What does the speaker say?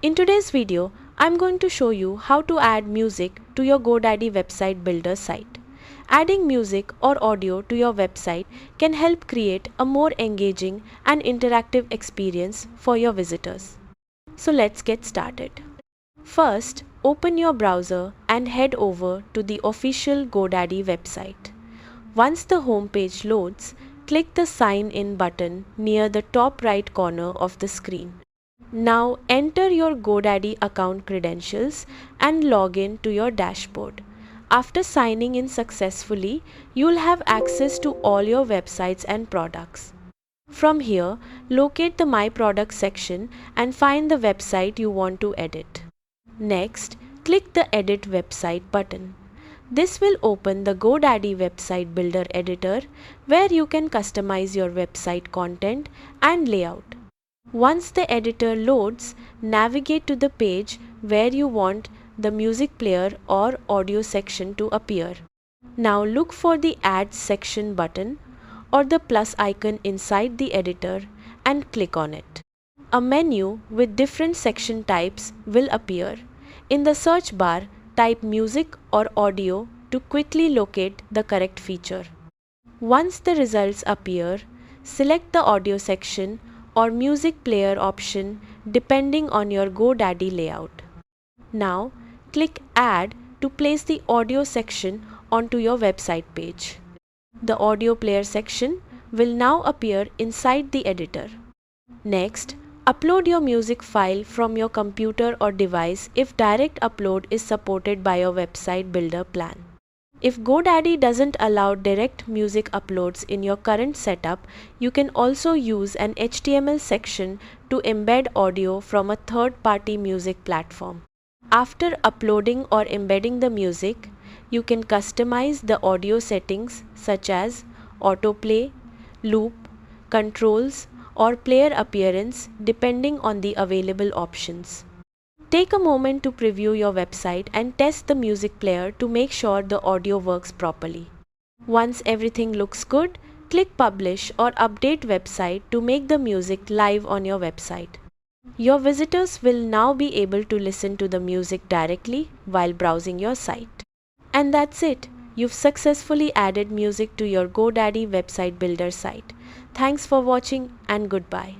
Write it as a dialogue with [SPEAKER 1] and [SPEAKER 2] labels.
[SPEAKER 1] In today's video, I'm going to show you how to add music to your Godaddy website builder site. Adding music or audio to your website can help create a more engaging and interactive experience for your visitors. So let's get started. First, open your browser and head over to the official Godaddy website. Once the home page loads, click the Sign In button near the top right corner of the screen. Now enter your Godaddy account credentials and log in to your dashboard. After signing in successfully, you'll have access to all your websites and products. From here, locate the My Products section and find the website you want to edit. Next, click the Edit Website button. This will open the Godaddy Website Builder Editor, where you can customize your website content and layout. Once the editor loads, navigate to the page where you want the music player or audio section to appear. Now look for the Add Section button or the plus icon inside the editor and click on it. A menu with different section types will appear. In the search bar, type music or audio to quickly locate the correct feature. Once the results appear, select the audio section or music player option depending on your Godaddy layout. Now, click Add to place the audio section onto your website page. The audio player section will now appear inside the editor. Next, upload your music file from your computer or device if direct upload is supported by your website builder plan. If Godaddy doesn't allow direct music uploads in your current setup, you can also use an HTML section to embed audio from a third-party music platform. After uploading or embedding the music, you can customize the audio settings such as autoplay, loop, controls, or player appearance depending on the available options. Take a moment to preview your website and test the music player to make sure the audio works properly. Once everything looks good, click Publish or Update Website to make the music live on your website. Your visitors will now be able to listen to the music directly while browsing your site. And that's it. You've successfully added music to your Godaddy website builder site. Thanks for watching and goodbye.